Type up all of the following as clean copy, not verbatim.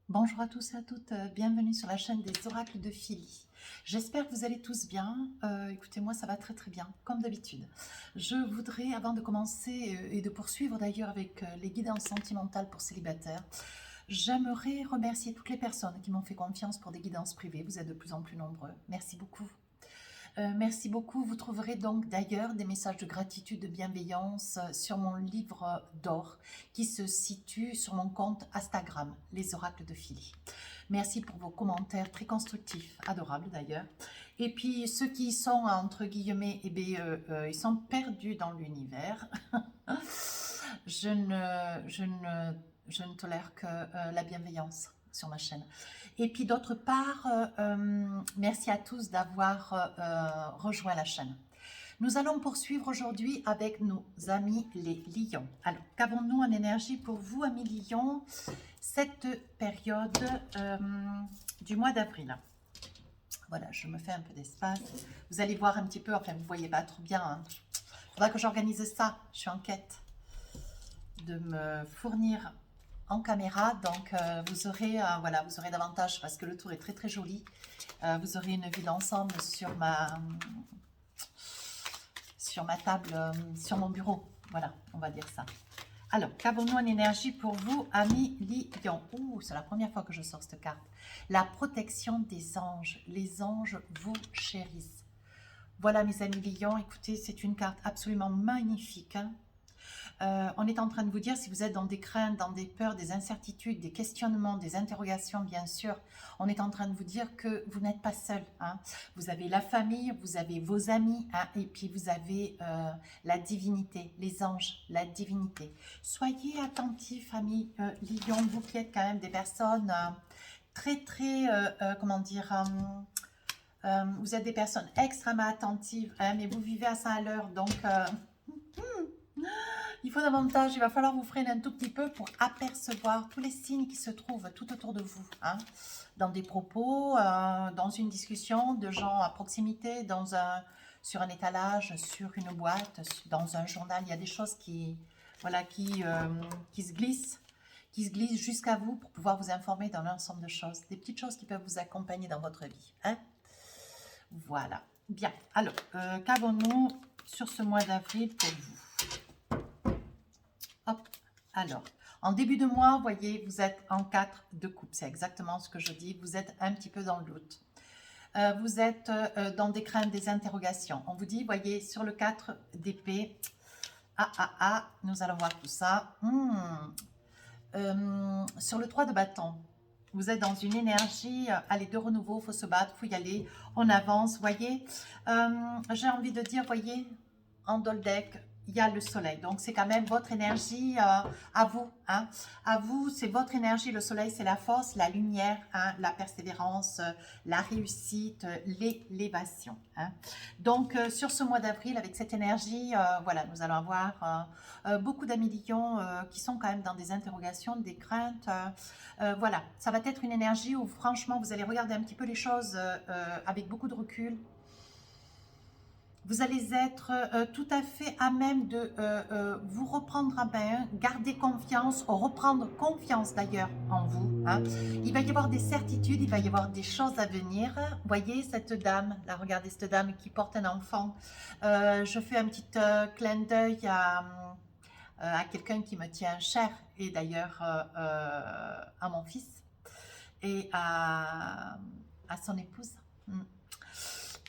Bonjour à tous et à toutes, bienvenue sur la chaîne des oracles de Philly. J'espère que vous allez tous bien. Écoutez, moi ça va très très bien, comme d'habitude. Je voudrais, avant de commencer et de poursuivre d'ailleurs avec les guidances sentimentales pour célibataires, j'aimerais remercier toutes les personnes qui m'ont fait confiance pour des guidances privées. Vous êtes de plus en plus nombreux. Merci beaucoup. Merci beaucoup. Vous trouverez donc d'ailleurs des messages de gratitude, de bienveillance sur mon livre d'or qui se situe sur mon compte Instagram, les oracles de Philly. Merci pour vos commentaires très constructifs, adorables d'ailleurs. Et puis ceux qui sont entre guillemets, ils sont perdus dans l'univers. je, ne, je, ne, je ne tolère que la bienveillance sur ma chaîne. Et puis d'autre part, merci à tous d'avoir rejoint la chaîne. Nous allons poursuivre aujourd'hui avec nos amis les lions. Alors, qu'avons-nous en énergie pour vous, amis lions, cette période du mois d'avril? Voilà, je me fais un peu d'espace. Vous allez voir un petit peu, enfin vous ne voyez pas trop bien. Hein. Il faudra que j'organise ça. Je suis en quête de me fournir en caméra, donc vous aurez voilà, vous aurez davantage parce que le tour est très très joli. Vous aurez une vue d'ensemble sur ma table, sur mon bureau. Voilà, on va dire ça. Alors, qu'avons-nous en énergie pour vous, amis lions? Ouh, c'est la première fois que je sors cette carte. La protection des anges. Les anges vous chérissent. Voilà, mes amis lions, écoutez, c'est une carte absolument magnifique. Hein. On est en train de vous dire, si vous êtes dans des craintes, dans des peurs, des incertitudes, des questionnements, des interrogations, bien sûr, on est en train de vous dire que vous n'êtes pas seul. Hein. Vous avez la famille, vous avez vos amis, hein, et puis vous avez la divinité, les anges, la divinité. Soyez attentifs, amis lions, vous qui êtes quand même des personnes très, très, comment dire... vous êtes des personnes extrêmement attentives, hein, mais vous vivez à ça à l'heure, donc il faut davantage, il va falloir vous freiner un tout petit peu pour apercevoir tous les signes qui se trouvent tout autour de vous. Hein, dans des propos, dans une discussion de gens à proximité, sur un étalage, sur une boîte, dans un journal. Il y a des choses voilà, qui se glissent jusqu'à vous pour pouvoir vous informer d'un ensemble de choses. Des petites choses qui peuvent vous accompagner dans votre vie. Hein. Voilà. Bien. Alors, qu'avons-nous sur ce mois d'avril pour vous? Hop, alors, en début de mois, vous voyez, vous êtes en 4 de coupe. C'est exactement ce que je dis. Vous êtes un petit peu dans le doute. Vous êtes dans des craintes, des interrogations. On vous dit, voyez, sur le 4 d'épée, nous allons voir tout ça. Sur le 3 de bâton, vous êtes dans une énergie, allez, de renouveau, il faut se battre, il faut y aller, on avance, voyez. J'ai envie de dire, voyez, en Doldek, il y a le soleil. Donc, c'est quand même votre énergie à vous. Hein. À vous, c'est votre énergie. Le soleil, c'est la force, la lumière, hein, la persévérance, la réussite, l'élévation. Hein. Donc, sur ce mois d'avril, avec cette énergie, voilà, nous allons avoir beaucoup d'amis lions qui sont quand même dans des interrogations, des craintes. Voilà, ça va être une énergie où, franchement, vous allez regarder un petit peu les choses avec beaucoup de recul. Vous allez être tout à fait à même de vous reprendre en main, garder confiance, reprendre confiance d'ailleurs en vous. Hein. Il va y avoir des certitudes, il va y avoir des choses à venir. Voyez cette dame, là regardez cette dame qui porte un enfant. Je fais un petit clin d'œil à quelqu'un qui me tient cher et d'ailleurs à mon fils et à son épouse.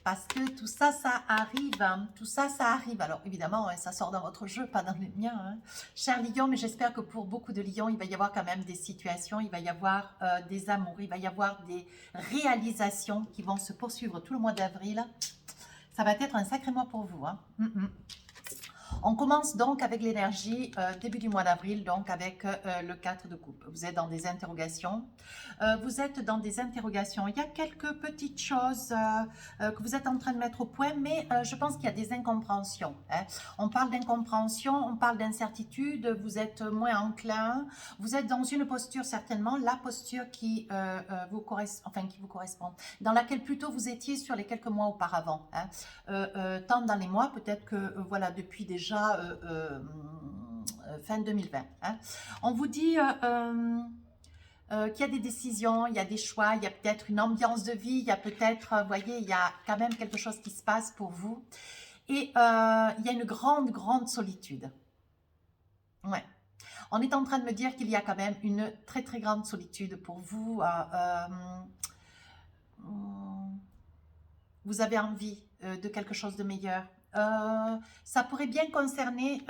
Parce que tout ça, ça arrive. Hein. Tout ça, ça arrive. Alors, évidemment, ça sort dans votre jeu, pas dans les miens. Hein. Cher lion, mais j'espère que pour beaucoup de lions, il va y avoir quand même des situations, il va y avoir des amours, il va y avoir des réalisations qui vont se poursuivre tout le mois d'avril. Ça va être un sacré mois pour vous. Hein. On commence donc avec l'énergie début du mois d'avril, donc avec le 4 de coupe. Vous êtes dans des interrogations. Vous êtes dans des interrogations. Il y a quelques petites choses que vous êtes en train de mettre au point, mais je pense qu'il y a des incompréhensions. Hein. On parle d'incompréhension, on parle d'incertitude, vous êtes moins enclin, vous êtes dans une posture certainement, la posture qui, vous correspond, dans laquelle plutôt vous étiez sur les quelques mois auparavant. Hein. Tant dans les mois, peut-être que voilà, depuis déjà fin 2020. Hein. On vous dit qu'il y a des décisions, il y a des choix, il y a peut-être une ambiance de vie, il y a peut-être, vous voyez, il y a quand même quelque chose qui se passe pour vous. Et il y a une grande, grande solitude. Ouais. On est en train de me dire qu'il y a quand même une très, très grande solitude pour vous. Vous avez envie de quelque chose de meilleur. Ça pourrait bien concerner,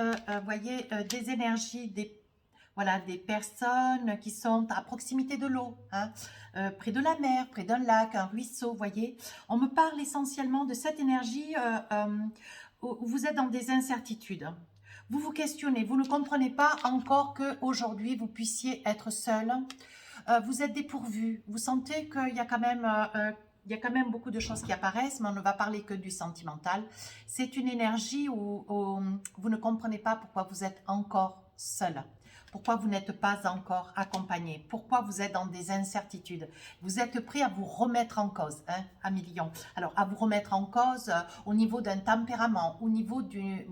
voyez, des énergies, voilà, des personnes qui sont à proximité de l'eau, hein, près de la mer, près d'un lac, un ruisseau, voyez. On me parle essentiellement de cette énergie où vous êtes dans des incertitudes. Vous vous questionnez, vous ne comprenez pas encore qu'aujourd'hui, vous puissiez être seul. Vous êtes dépourvu, vous sentez qu'il y a quand même... il y a quand même beaucoup de choses qui apparaissent, mais on ne va parler que du sentimental. C'est une énergie où vous ne comprenez pas pourquoi vous êtes encore seul. Pourquoi vous n'êtes pas encore accompagné? Pourquoi vous êtes dans des incertitudes? Vous êtes prêt à vous remettre en cause, hein, à millions. Alors, à vous remettre en cause au niveau d'un tempérament, au niveau du...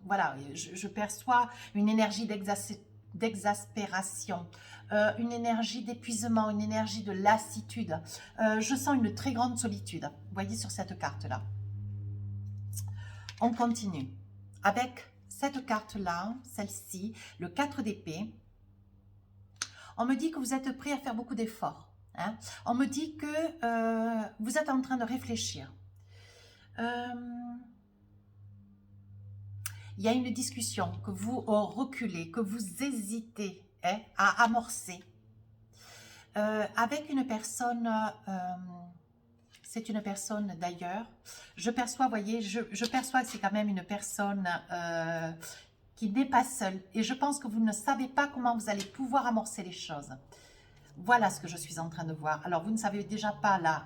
Voilà, je perçois une énergie d'exaspération, une énergie d'épuisement, une énergie de lassitude. Je sens une très grande solitude, vous voyez sur cette carte-là. On continue avec cette carte-là, celle-ci, le 4 d'épée. On me dit que vous êtes prêt à faire beaucoup d'efforts. Hein. On me dit que vous êtes en train de réfléchir. Il y a une discussion que vous reculez, que vous hésitez, hein, à amorcer avec une personne, c'est une personne d'ailleurs, je perçois, voyez, je perçois que c'est quand même une personne qui n'est pas seule, et je pense que vous ne savez pas comment vous allez pouvoir amorcer les choses. Voilà ce que je suis en train de voir. Alors vous ne savez déjà pas là,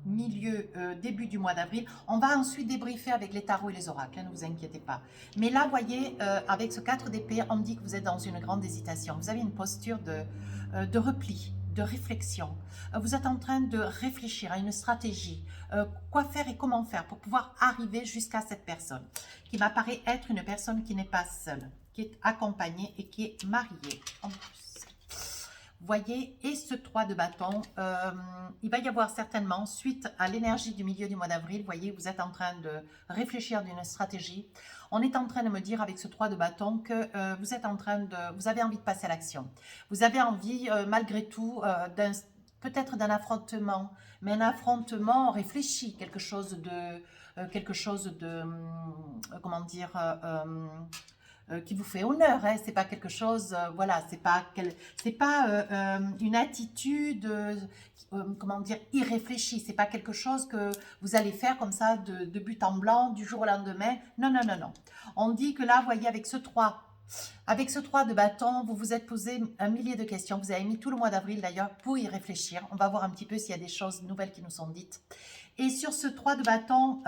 début du mois d'avril. On va ensuite débriefer avec les tarots et les oracles, hein, ne vous inquiétez pas. Mais là, voyez, avec ce 4 d'épée, on me dit que vous êtes dans une grande hésitation. Vous avez une posture de repli, de réflexion. Vous êtes en train de réfléchir à une stratégie, quoi faire et comment faire pour pouvoir arriver jusqu'à cette personne, qui m'apparaît être une personne qui n'est pas seule, qui est accompagnée et qui est mariée en plus. Voyez, et ce 3 de bâton, il va y avoir certainement, suite à l'énergie du milieu du mois d'avril, voyez, vous êtes en train de réfléchir d'une stratégie. On est en train de me dire avec ce 3 de bâton que vous êtes en train de, vous avez envie de passer à l'action. Vous avez envie, malgré tout, peut-être d'un affrontement, mais un affrontement réfléchi, quelque chose de comment dire, qui vous fait honneur, hein. C'est pas quelque chose, voilà, c'est pas une attitude, comment dire, irréfléchie. C'est pas quelque chose que vous allez faire comme ça de but en blanc du jour au lendemain. Non, non, non, non. On dit que là, vous voyez, avec ce 3 de bâton, vous vous êtes posé un millier de questions. Vous avez mis tout le mois d'avril d'ailleurs pour y réfléchir. On va voir un petit peu s'il y a des choses nouvelles qui nous sont dites. Et sur ce 3 de bâton,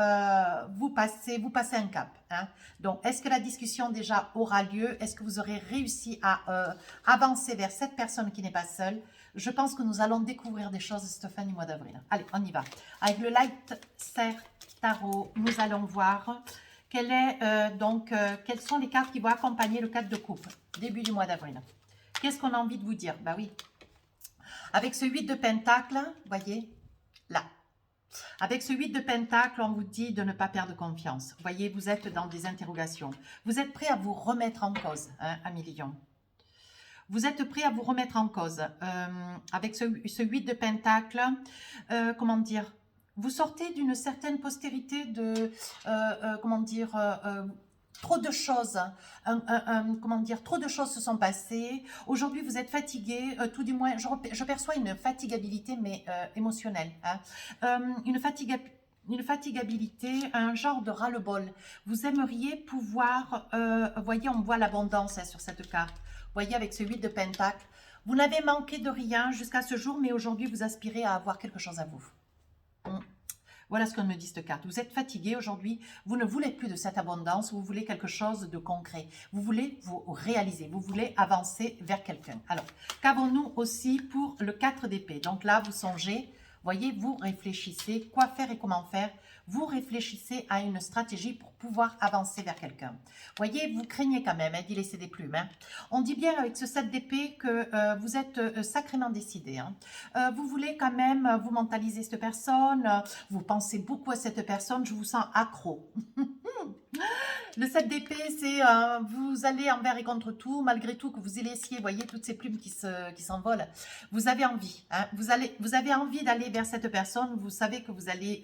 vous passez un cap. Hein. Donc, est-ce que la discussion déjà aura lieu? Est-ce que vous aurez réussi à avancer vers cette personne qui n'est pas seule? Je pense que nous allons découvrir des choses cette fin du mois d'avril. Allez, on y va. Avec le Light Serre Tarot, nous allons voir quelles sont les cartes qui vont accompagner le 4 de coupe, début du mois d'avril. Qu'est-ce qu'on a envie de vous dire? Bah oui. Avec ce 8 de pentacle, voyez, là. Avec ce 8 de pentacle, on vous dit de ne pas perdre confiance. Vous voyez, vous êtes dans des interrogations. Vous êtes prêt à vous remettre en cause, hein, à million. Vous êtes prêt à vous remettre en cause. Avec ce 8 de pentacle, comment dire, vous sortez d'une certaine postérité de, comment dire, trop de choses, comment dire, trop de choses se sont passées. Aujourd'hui, vous êtes fatigué, tout du moins, je perçois une fatigabilité, mais émotionnelle. Hein. Une fatigabilité, un genre de ras-le-bol. Vous aimeriez pouvoir, voyez, on voit l'abondance, hein, sur cette carte. Voyez, avec ce 8 de pentacle, vous n'avez manqué de rien jusqu'à ce jour, mais aujourd'hui, vous aspirez à avoir quelque chose à vous. Voilà ce qu'on me dit cette carte. Vous êtes fatigué aujourd'hui, vous ne voulez plus de cette abondance, vous voulez quelque chose de concret. Vous voulez vous réaliser, vous voulez avancer vers quelqu'un. Alors, qu'avons-nous aussi pour le 4 d'épée? Donc là, vous songez, Voyez, vous réfléchissez quoi faire et comment faire. Vous réfléchissez à une stratégie pour pouvoir avancer vers quelqu'un. Voyez, vous craignez quand même d'y laisser des plumes. On dit bien avec ce 7 d'épée que vous êtes sacrément décidé. Vous voulez quand même vous mentaliser cette personne. Vous pensez beaucoup à cette personne. Je vous sens accro. Le 7 d'épée, c'est vous allez envers et contre tout, malgré tout que vous y laissiez, voyez, toutes ces plumes qui s'envolent. Vous avez envie, hein, vous avez envie d'aller vers cette personne, vous savez que vous allez,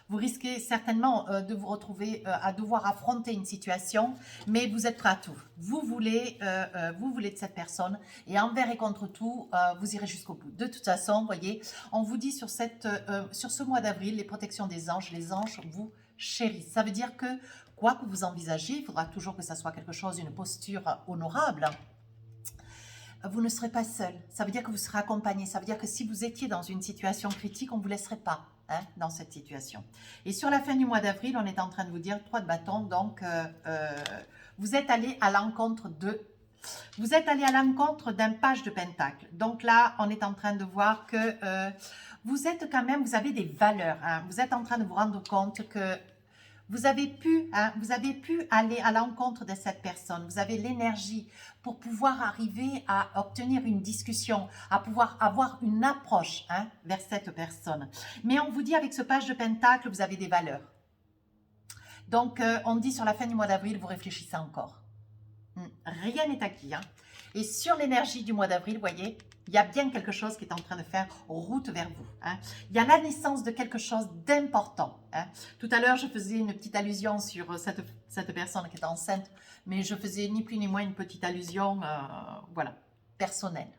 vous risquez certainement de vous retrouver à devoir affronter une situation, mais vous êtes prêt à tout. Vous voulez de cette personne, et envers et contre tout, vous irez jusqu'au bout. De toute façon, voyez, on vous dit sur ce mois d'avril, les protections des anges, les anges vous chérissent. Ça veut dire que quoi que vous envisagez, il faudra toujours que ça soit quelque chose, une posture honorable. Vous ne serez pas seul. Ça veut dire que vous serez accompagné. Ça veut dire que si vous étiez dans une situation critique, on ne vous laisserait pas dans cette situation. Et sur la fin du mois d'avril, on est en train de vous dire 3 de bâton. Donc, vous êtes allé à l'encontre de... Vous êtes allé à l'encontre d'un page de pentacle. Donc là, on est en train de voir que vous êtes quand même... Vous avez des valeurs. Vous êtes en train de vous rendre compte que vous avez pu aller à l'encontre de cette personne. Vous avez l'énergie pour pouvoir arriver à obtenir une discussion, à pouvoir avoir une approche vers cette personne. Mais on vous dit avec ce page de pentacle, vous avez des valeurs. Donc, on dit sur la fin du mois d'avril, vous réfléchissez encore. Rien n'est acquis. Et sur l'énergie du mois d'avril, vous voyez, il y a bien quelque chose qui est en train de faire route vers vous. Il y a la naissance de quelque chose d'important. Tout à l'heure, je faisais une petite allusion sur cette personne qui est enceinte, mais je faisais ni plus ni moins une petite allusion, voilà, personnelle.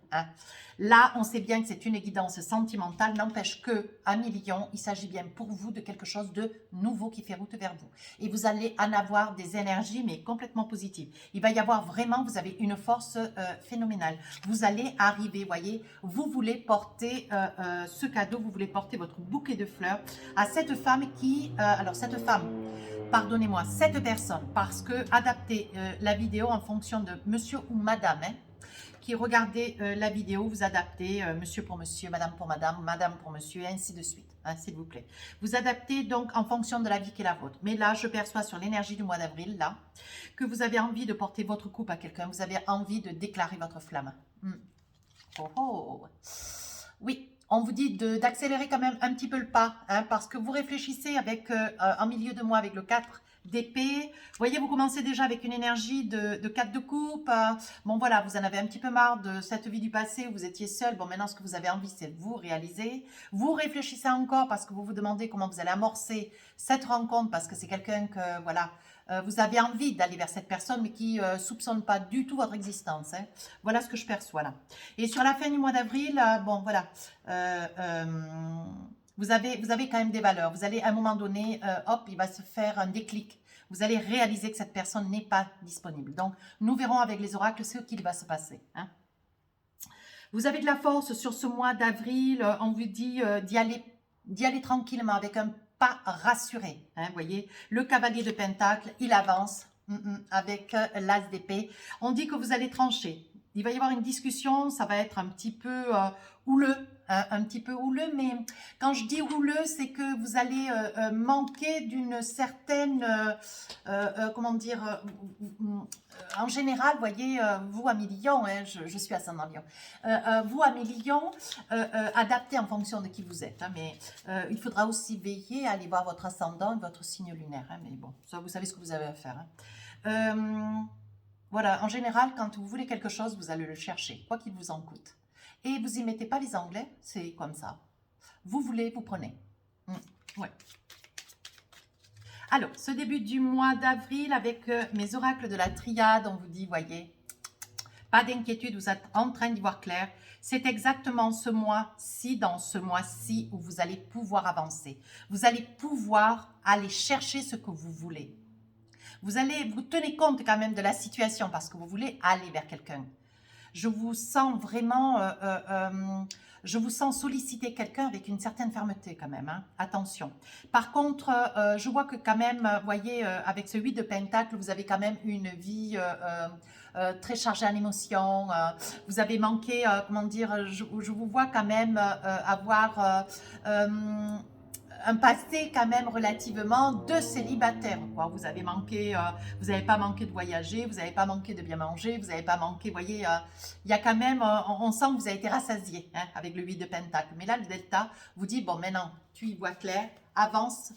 Là, on sait bien que c'est une guidance sentimentale, n'empêche que à millions, il s'agit bien pour vous de quelque chose de nouveau qui fait route vers vous. Et vous allez en avoir des énergies, mais complètement positives. Il va y avoir vraiment, vous avez une force phénoménale. Vous allez arriver, voyez, vous voulez porter ce cadeau, vous voulez porter votre bouquet de fleurs à cette femme qui, alors cette femme, pardonnez-moi, cette personne, parce que adaptez la vidéo en fonction de monsieur ou madame, qui regardez la vidéo, vous adaptez monsieur pour monsieur, madame pour madame, madame pour monsieur, et ainsi de suite, s'il vous plaît. Vous adaptez donc en fonction de la vie qui est la vôtre. Mais là, je perçois sur l'énergie du mois d'avril, là, que vous avez envie de porter votre coupe à quelqu'un, vous avez envie de déclarer votre flamme. Oh, oh. Oui, on vous dit d'accélérer quand même un petit peu le pas, parce que vous réfléchissez avec, en milieu de mois avec le 4 d'épée. Vous voyez, vous commencez déjà avec une énergie de 4 de coupe. Bon, voilà, vous en avez un petit peu marre de cette vie du passé où vous étiez seul. Bon, maintenant, ce que vous avez envie, c'est de vous réaliser. Vous réfléchissez encore parce que vous vous demandez comment vous allez amorcer cette rencontre parce que c'est quelqu'un que, voilà, vous avez envie d'aller vers cette personne, mais qui ne soupçonne pas du tout votre existence. Voilà ce que je perçois là. Et sur la fin du mois d'avril, bon, voilà, vous avez quand même des valeurs. Vous allez, à un moment donné, hop, il va se faire un déclic. Vous allez réaliser que cette personne n'est pas disponible. Donc, nous verrons avec les oracles ce qu'il va se passer. Vous avez de la force sur ce mois d'avril. On vous dit d'y aller tranquillement, avec un pas rassuré. Vous voyez, le cavalier de pentacle, il avance avec l'as d'épée. On dit que vous allez trancher. Il va y avoir une discussion, ça va être un petit peu houleux, un petit peu houleux, mais quand je dis houleux, c'est que vous allez manquer d'une certaine, comment dire, en général, vous voyez, vous Amélie Lion, je suis ascendant Lion, vous Amélie Lion, adaptez en fonction de qui vous êtes, mais il faudra aussi veiller à aller voir votre ascendant et votre signe lunaire, mais bon, ça vous savez ce que vous avez à faire. Voilà, en général, quand vous voulez quelque chose, vous allez le chercher, quoi qu'il vous en coûte. Et vous n'y mettez pas les Anglais, c'est comme ça. Vous voulez, vous prenez. Ouais. Alors, ce début du mois d'avril, avec mes oracles de la triade, on vous dit, voyez, pas d'inquiétude, vous êtes en train d'y voir clair. C'est exactement ce mois-ci, dans ce mois-ci, où vous allez pouvoir avancer. Vous allez pouvoir aller chercher ce que vous voulez. Vous tenez compte quand même de la situation parce que vous voulez aller vers quelqu'un. Je vous sens vraiment, je vous sens solliciter quelqu'un avec une certaine fermeté quand même, hein. Attention. Par contre, je vois que quand même, vous voyez, avec ce 8 de Pentacle, vous avez quand même une vie très chargée en émotions. Vous avez manqué, comment dire, je vous vois quand même avoir un passé quand même relativement de célibataire, quoi. Vous avez manqué, vous n'avez pas manqué de voyager, vous n'avez pas manqué de bien manger, vous n'avez pas manqué, vous voyez, il y a quand même, on sent que vous avez été rassasié, hein, avec le 8 de Pentacle. Mais là, le Delta vous dit, bon, maintenant, tu y vois clair, avance,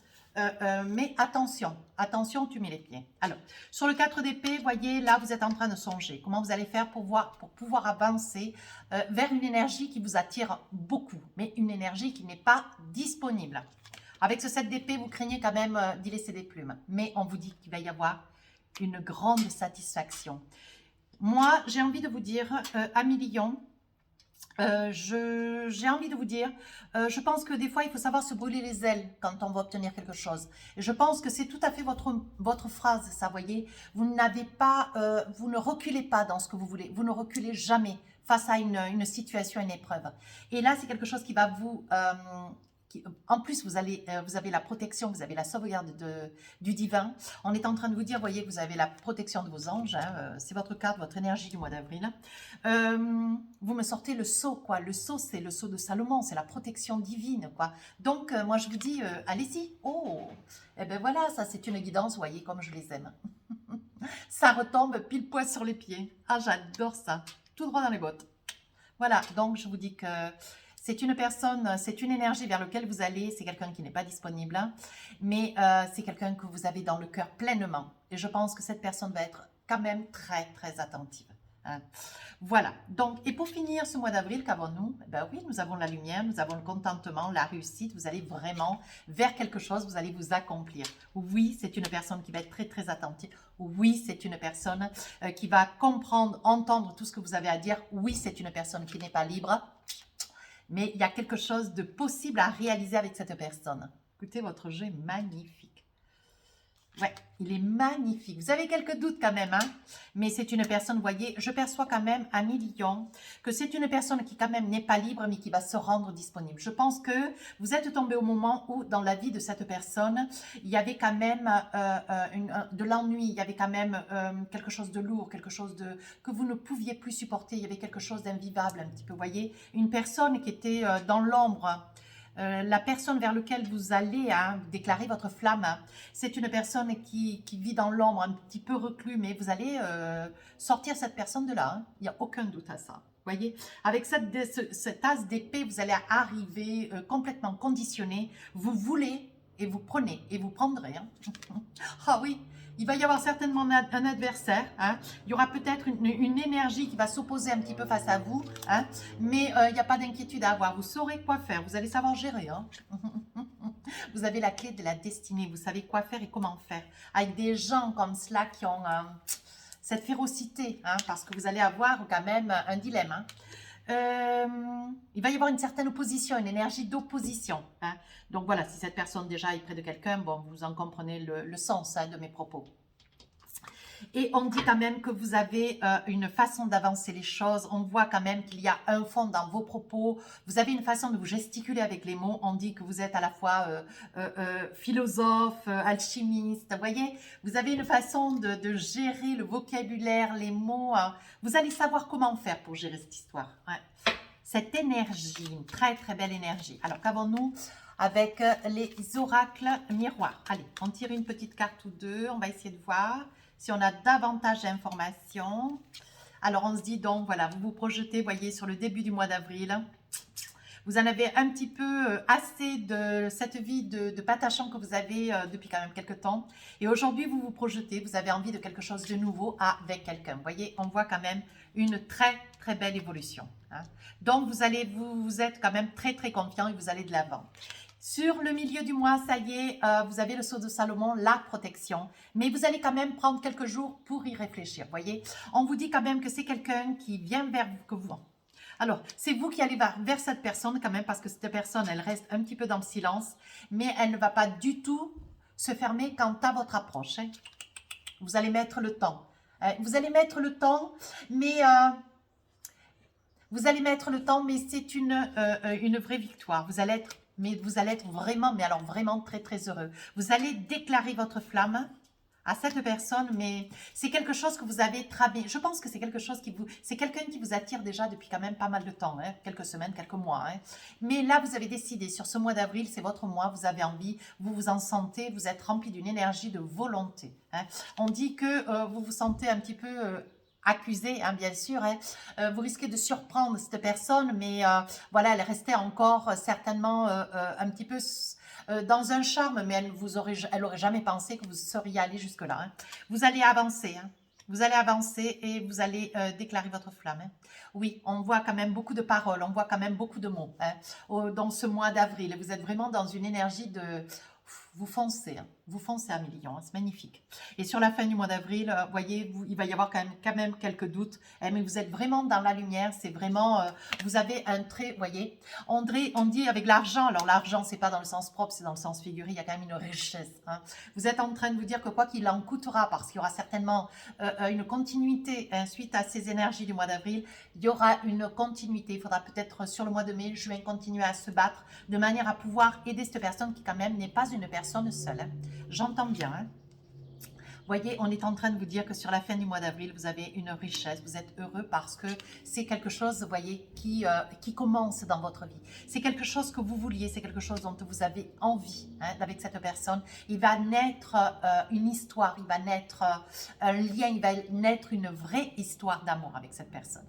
mais attention, attention, tu mets les pieds. Alors, sur le 4 d'épée, voyez, là, vous êtes en train de songer. Comment vous allez faire pour pouvoir avancer vers une énergie qui vous attire beaucoup, mais une énergie qui n'est pas disponible. Avec ce 7 d'épée, vous craignez quand même d'y laisser des plumes. Mais on vous dit qu'il va y avoir une grande satisfaction. Moi, j'ai envie de vous dire, amis Lion, j'ai envie de vous dire, je pense que des fois, il faut savoir se brûler les ailes quand on va obtenir quelque chose. Et je pense que c'est tout à fait votre phrase, ça, voyez. Vous n'avez pas, vous ne reculez pas dans ce que vous voulez. Vous ne reculez jamais face à une situation, une épreuve. Et là, c'est quelque chose qui va vous... en plus, vous avez la protection, vous avez la sauvegarde du divin. On est en train de vous dire, voyez, que vous avez la protection de vos anges. Hein, c'est votre carte, votre énergie du mois d'avril. Vous me sortez le sceau, quoi. Le sceau, c'est le sceau de Salomon, c'est la protection divine, quoi. Donc, moi, je vous dis, allez-y. Oh, et ben voilà, ça, c'est une guidance, vous voyez, comme je les aime. Ça retombe pile poil sur les pieds. Ah, j'adore ça. Tout droit dans les bottes. Voilà, donc je vous dis que c'est une personne, c'est une énergie vers laquelle vous allez, c'est quelqu'un qui n'est pas disponible, hein, mais c'est quelqu'un que vous avez dans le cœur pleinement. Et je pense que cette personne va être quand même très, très attentive. Hein. Voilà, donc, et pour finir ce mois d'avril, qu'avons-nous? Ben oui, nous avons la lumière, nous avons le contentement, la réussite, vous allez vraiment vers quelque chose, vous allez vous accomplir. Oui, c'est une personne qui va être très, très attentive. Oui, c'est une personne qui va comprendre, entendre tout ce que vous avez à dire. Oui, c'est une personne qui n'est pas libre. Mais il y a quelque chose de possible à réaliser avec cette personne. Écoutez, votre jeu est magnifique. Ouais, il est magnifique. Vous avez quelques doutes quand même, hein, mais c'est une personne, vous voyez, je perçois quand même à Lion que c'est une personne qui quand même n'est pas libre, mais qui va se rendre disponible. Je pense que vous êtes tombé au moment où, dans la vie de cette personne, il y avait quand même de l'ennui, il y avait quand même quelque chose de lourd, quelque chose que vous ne pouviez plus supporter, il y avait quelque chose d'invivable un petit peu, vous voyez, une personne qui était dans l'ombre. La personne vers laquelle vous allez déclarer votre flamme, c'est une personne qui vit dans l'ombre, un petit peu reclus, mais vous allez sortir cette personne de là. Hein. Il n'y a aucun doute à ça. Voyez, avec cette as d'épée, vous allez arriver complètement conditionné. Vous voulez et vous prenez et vous prendrez. Hein. Ah oui, il va y avoir certainement un adversaire. Hein. Il y aura peut-être une énergie qui va s'opposer un petit peu face à vous. Hein. Mais il n'y a pas d'inquiétude à avoir. Vous saurez quoi faire. Vous allez savoir gérer. Hein. Vous avez la clé de la destinée. Vous savez quoi faire et comment faire. Avec des gens comme cela qui ont cette férocité. Hein, parce que vous allez avoir quand même un dilemme. Hein. Il va y avoir une certaine opposition, une énergie d'opposition. Hein. Donc voilà, si cette personne déjà est près de quelqu'un, bon, vous en comprenez le sens de mes propos. Et on dit quand même que vous avez une façon d'avancer les choses. On voit quand même qu'il y a un fond dans vos propos. Vous avez une façon de vous gesticuler avec les mots. On dit que vous êtes à la fois philosophe, alchimiste. Vous voyez, vous avez une façon de gérer le vocabulaire, les mots. Vous allez savoir comment faire pour gérer cette histoire. Ouais. Cette énergie, une très très belle énergie. Alors qu'avons-nous avec les oracles miroirs? Allez, on tire une petite carte ou deux. On va essayer de voir si on a davantage d'informations. Alors, on se dit donc, voilà, vous vous projetez, voyez, sur le début du mois d'avril. Vous en avez un petit peu assez de cette vie de patachon que vous avez depuis quand même quelques temps. Et aujourd'hui, vous vous projetez, vous avez envie de quelque chose de nouveau avec quelqu'un. Vous voyez, on voit quand même une très, très belle évolution. Hein. Donc, vous êtes quand même très, très confiant et vous allez de l'avant. Sur le milieu du mois, ça y est, vous avez le sceau de Salomon, la protection. Mais vous allez quand même prendre quelques jours pour y réfléchir, voyez. On vous dit quand même que c'est quelqu'un qui vient vers vous. Alors, c'est vous qui allez vers cette personne quand même, parce que cette personne, elle reste un petit peu dans le silence, mais elle ne va pas du tout se fermer quant à votre approche. Hein. Vous allez mettre le temps. Vous allez mettre le temps, mais... Vous allez mettre le temps, mais c'est une vraie victoire. Vous allez être vraiment, mais alors vraiment très très heureux. Vous allez déclarer votre flamme à cette personne, mais c'est quelque chose que vous avez travaillé. Je pense que c'est quelque chose c'est quelqu'un qui vous attire déjà depuis quand même pas mal de temps, hein, quelques semaines, quelques mois. Hein. Mais là, vous avez décidé, sur ce mois d'avril, c'est votre mois, vous avez envie, vous vous en sentez, vous êtes rempli d'une énergie de volonté. Hein. On dit que vous vous sentez un petit peu accusé, hein, bien sûr. Hein. Vous risquez de surprendre cette personne, mais voilà, elle restait encore certainement un petit peu dans un charme, mais elle aurait jamais pensé que vous seriez allé jusque-là. Hein. Vous allez avancer, hein. Vous allez avancer et vous allez déclarer votre flamme. Hein. Oui, on voit quand même beaucoup de paroles, on voit quand même beaucoup de mots hein, dans ce mois d'avril. Vous êtes vraiment dans une énergie de... Vous foncez, hein. Vous foncez à millions, hein. C'est magnifique. Et sur la fin du mois d'avril, voyez, il va y avoir quand même quelques doutes, hein, mais vous êtes vraiment dans la lumière, c'est vraiment, vous avez un trait, voyez, on dit avec l'argent, alors l'argent, c'est pas dans le sens propre, c'est dans le sens figuré, il y a quand même une richesse. Hein. Vous êtes en train de vous dire que quoi qu'il en coûtera, parce qu'il y aura certainement une continuité hein, suite à ces énergies du mois d'avril, il y aura une continuité, il faudra peut-être sur le mois de mai, juin, continuer à se battre de manière à pouvoir aider cette personne qui quand même n'est pas une personne seule. Hein. J'entends bien. Hein. Voyez, on est en train de vous dire que sur la fin du mois d'avril, vous avez une richesse, vous êtes heureux parce que c'est quelque chose, voyez, qui commence dans votre vie. C'est quelque chose que vous vouliez, c'est quelque chose dont vous avez envie hein, avec cette personne. Il va naître une histoire, il va naître un lien, il va naître une vraie histoire d'amour avec cette personne.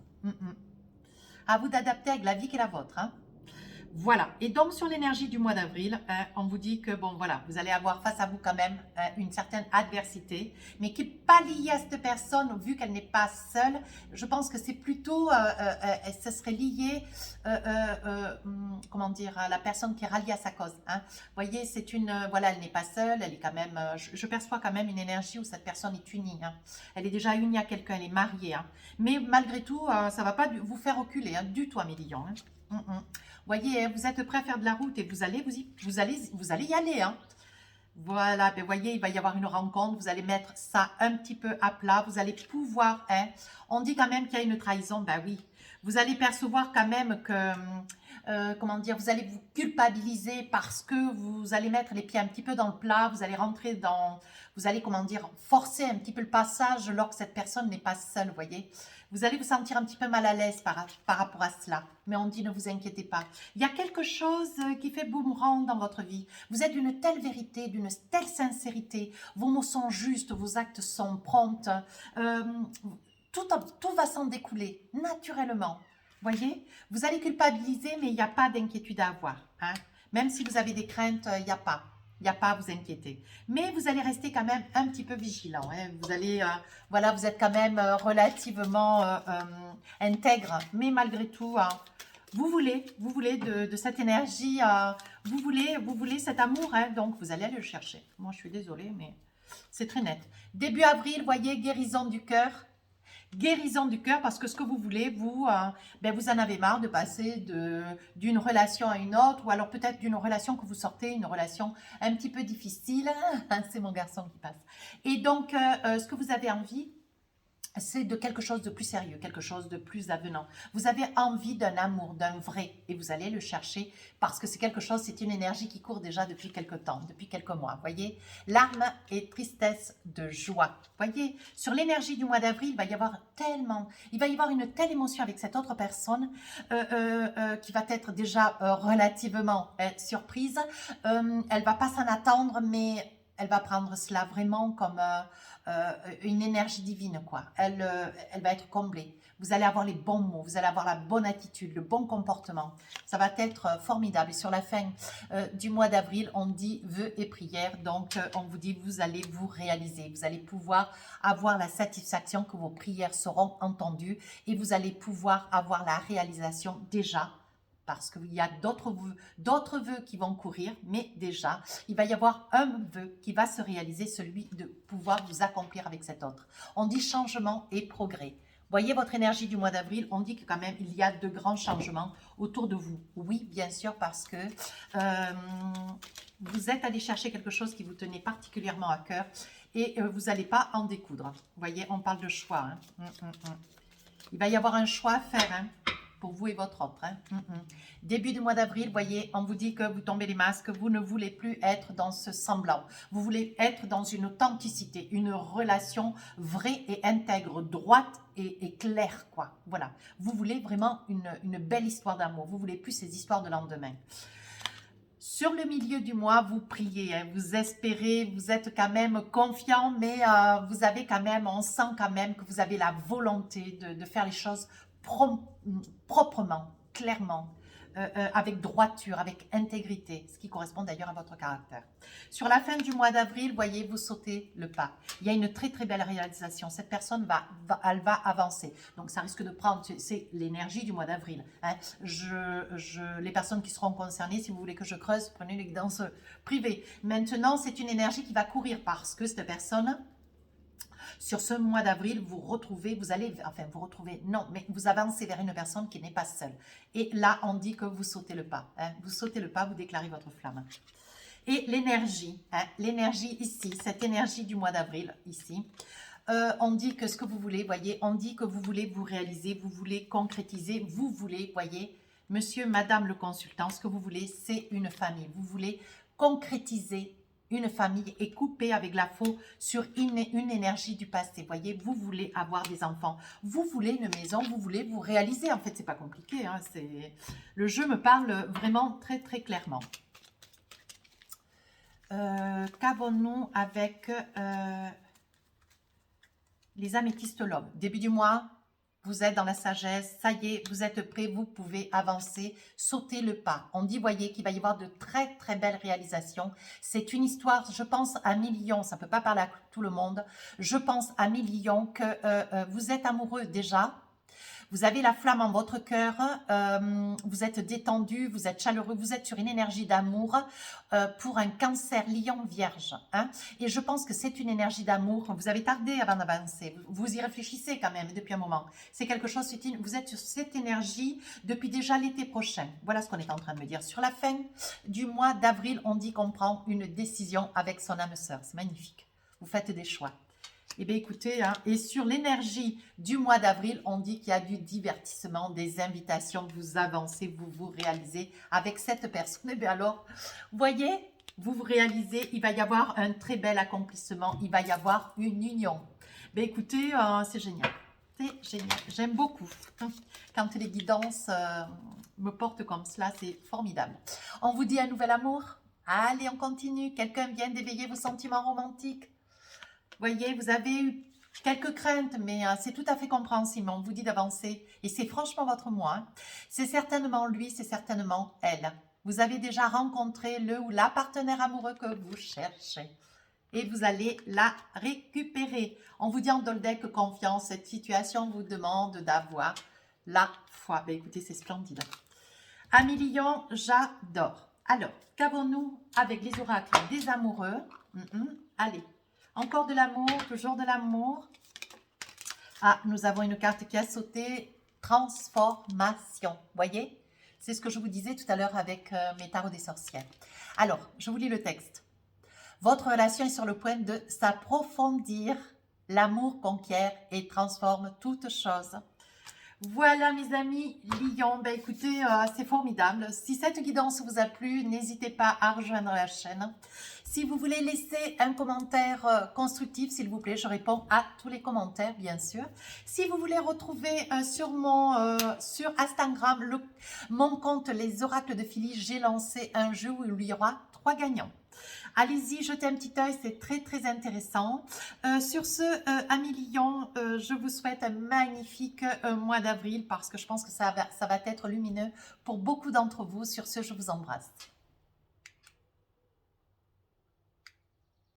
À vous d'adapter avec la vie qui est la vôtre. Hein. Voilà, et donc sur l'énergie du mois d'avril, on vous dit que bon voilà, vous allez avoir face à vous quand même une certaine adversité, mais qui n'est pas liée à cette personne, vu qu'elle n'est pas seule. Je pense que c'est plutôt, ce serait lié, comment dire, à la personne qui est ralliée à sa cause. Hein. Vous voyez, c'est une, voilà, elle n'est pas seule, elle est quand même, je perçois quand même une énergie où cette personne est unie. Hein. Elle est déjà unie à quelqu'un, elle est mariée. Hein. Mais malgré tout, ça ne va pas vous faire reculer hein, du tout, Amélie. Hein. Voyez, vous êtes prêt à faire de la route et vous allez y aller. Hein. Voilà, ben voyez, il va y avoir une rencontre, vous allez mettre ça un petit peu à plat, vous allez pouvoir, hein, on dit quand même qu'il y a une trahison, ben oui, vous allez percevoir quand même que, comment dire, vous allez vous culpabiliser parce que vous allez mettre les pieds un petit peu dans le plat, vous allez rentrer dans, vous allez, comment dire, forcer un petit peu le passage alors que cette personne n'est pas seule, vous voyez. Vous allez vous sentir un petit peu mal à l'aise par rapport à cela. Mais on dit, ne vous inquiétez pas. Il y a quelque chose qui fait boomerang dans votre vie. Vous êtes d'une telle vérité, d'une telle sincérité. Vos mots sont justes, vos actes sont prompts. Tout va s'en découler, naturellement. Voyez, vous allez culpabiliser, mais il n'y a pas d'inquiétude à avoir. Hein. Même si vous avez des craintes, il n'y a pas. Il n'y a pas à vous inquiéter. Mais vous allez rester quand même un petit peu vigilant. Hein. Vous allez, voilà, vous êtes quand même relativement intègre. Mais malgré tout, vous voulez de cette énergie, vous voulez cet amour. Hein. Donc, vous allez aller le chercher. Moi, je suis désolée, mais c'est très net. Début avril, voyez, guérison du cœur. Guérison du cœur parce que ce que vous voulez, vous en avez marre de passer d'une relation à une autre ou alors peut-être d'une relation que vous sortez, une relation un petit peu difficile. C'est mon garçon qui passe. Et donc, ce que vous avez envie, c'est de quelque chose de plus sérieux, quelque chose de plus avenant. Vous avez envie d'un amour, d'un vrai, et vous allez le chercher parce que c'est quelque chose, c'est une énergie qui court déjà depuis quelques temps, depuis quelques mois. Voyez, larmes et tristesse de joie. Voyez, sur l'énergie du mois d'avril, il va y avoir une telle émotion avec cette autre personne qui va être déjà relativement surprise. Elle va pas s'en attendre, mais elle va prendre cela vraiment comme une énergie divine, quoi. Elle va être comblée. Vous allez avoir les bons mots, vous allez avoir la bonne attitude, le bon comportement. Ça va être formidable. Et sur la fin du mois d'avril, on dit vœux et prières. Donc, on vous dit, vous allez vous réaliser. Vous allez pouvoir avoir la satisfaction que vos prières seront entendues et vous allez pouvoir avoir la réalisation déjà parce qu'il y a d'autres vœux qui vont courir, mais déjà, il va y avoir un vœu qui va se réaliser, celui de pouvoir vous accomplir avec cet autre. On dit changement et progrès. Voyez votre énergie du mois d'avril, on dit que quand même, il y a de grands changements autour de vous. Oui, bien sûr, parce que vous êtes allé chercher quelque chose qui vous tenait particulièrement à cœur et vous n'allez pas en découdre. Voyez, on parle de choix. Hein. Il va y avoir un choix à faire, hein. pour vous et votre autre. Hein. Début du mois d'avril, voyez, on vous dit que vous tombez les masques, vous ne voulez plus être dans ce semblant. Vous voulez être dans une authenticité, une relation vraie et intègre, droite et claire, quoi. Voilà. Vous voulez vraiment une belle histoire d'amour. Vous voulez plus ces histoires de lendemain. Sur le milieu du mois, vous priez, hein, vous espérez, vous êtes quand même confiant, mais vous avez quand même, on sent quand même que vous avez la volonté de faire les choses proprement, clairement, avec droiture, avec intégrité, ce qui correspond d'ailleurs à votre caractère. Sur la fin du mois d'avril, voyez, vous sautez le pas. Il y a une très très belle réalisation. Cette personne elle va avancer. Donc ça risque de prendre, c'est l'énergie du mois d'avril. Hein. Les personnes qui seront concernées, si vous voulez que je creuse, prenez une guidance privée. Maintenant, c'est une énergie qui va courir parce que cette personne... Sur ce mois d'avril, non, mais vous avancez vers une personne qui n'est pas seule. Et là, on dit que vous sautez le pas. Hein, vous sautez le pas, vous déclarez votre flamme. Et l'énergie, hein, l'énergie ici, cette énergie du mois d'avril, ici, on dit que ce que vous voulez, voyez, on dit que vous voulez vous réaliser, vous voulez concrétiser, vous voulez, voyez, monsieur, madame le consultant, ce que vous voulez, c'est une famille. Vous voulez concrétiser une famille et couper avec la faux sur une énergie du passé. Voyez, vous voulez avoir des enfants, vous voulez une maison, vous voulez vous réaliser. En fait, c'est pas compliqué. Hein, le jeu me parle vraiment très très clairement. Qu'avons-nous avec les améthystes love? Début du mois, vous êtes dans la sagesse, ça y est, vous êtes prêts, vous pouvez avancer, sauter le pas. On dit, voyez, qu'il va y avoir de très très belles réalisations. C'est une histoire, je pense, à millions, ça ne peut pas parler à tout le monde. Je pense à millions que vous êtes amoureux déjà. Vous avez la flamme en votre cœur, vous êtes détendu, vous êtes chaleureux, vous êtes sur une énergie d'amour pour un cancer lion vierge. Hein. Et je pense que c'est une énergie d'amour. Vous avez tardé avant d'avancer. Vous y réfléchissez quand même depuis un moment. C'est quelque chose, vous êtes sur cette énergie depuis déjà l'été prochain. Voilà ce qu'on est en train de me dire. Sur la fin du mois d'avril, on dit qu'on prend une décision avec son âme sœur. C'est magnifique. Vous faites des choix. Eh bien, écoutez, hein, et sur l'énergie du mois d'avril, on dit qu'il y a du divertissement, des invitations, vous avancez, vous vous réalisez avec cette personne. Eh bien alors, voyez, vous vous réalisez, il va y avoir un très bel accomplissement, il va y avoir une union. Ben écoutez, c'est génial, j'aime beaucoup. Quand les guidances me portent comme cela, c'est formidable. On vous dit un nouvel amour. Allez, on continue. Quelqu'un vient d'éveiller vos sentiments romantiques. Voyez, vous avez eu quelques craintes, mais c'est tout à fait compréhensible. On vous dit d'avancer et c'est franchement votre moi. Hein. C'est certainement lui, c'est certainement elle. Vous avez déjà rencontré le ou la partenaire amoureux que vous cherchez et vous allez la récupérer. On vous dit en Doldek confiance, cette situation vous demande d'avoir la foi. Ben, écoutez, c'est splendide. Amis Lion, j'adore. Alors, qu'avons-nous avec les oracles des amoureux? Allez. Encore de l'amour, toujours de l'amour. Ah, nous avons une carte qui a sauté. Transformation. Voyez? C'est ce que je vous disais tout à l'heure avec mes tarots des sorcières. Alors, je vous lis le texte. Votre relation est sur le point de s'approfondir. L'amour conquiert et transforme toute chose. Voilà mes amis Lion, ben écoutez, c'est formidable. Si cette guidance vous a plu, n'hésitez pas à rejoindre la chaîne. Si vous voulez laisser un commentaire constructif, s'il vous plaît, je réponds à tous les commentaires, bien sûr. Si vous voulez retrouver sur Instagram mon compte Les Oracles de Philly, j'ai lancé un jeu où il y aura 3 gagnants. Allez-y, jetez un petit œil, c'est très très intéressant. Sur ce, amis Lion, je vous souhaite un magnifique mois d'avril parce que je pense que ça va être lumineux pour beaucoup d'entre vous. Sur ce, je vous embrasse.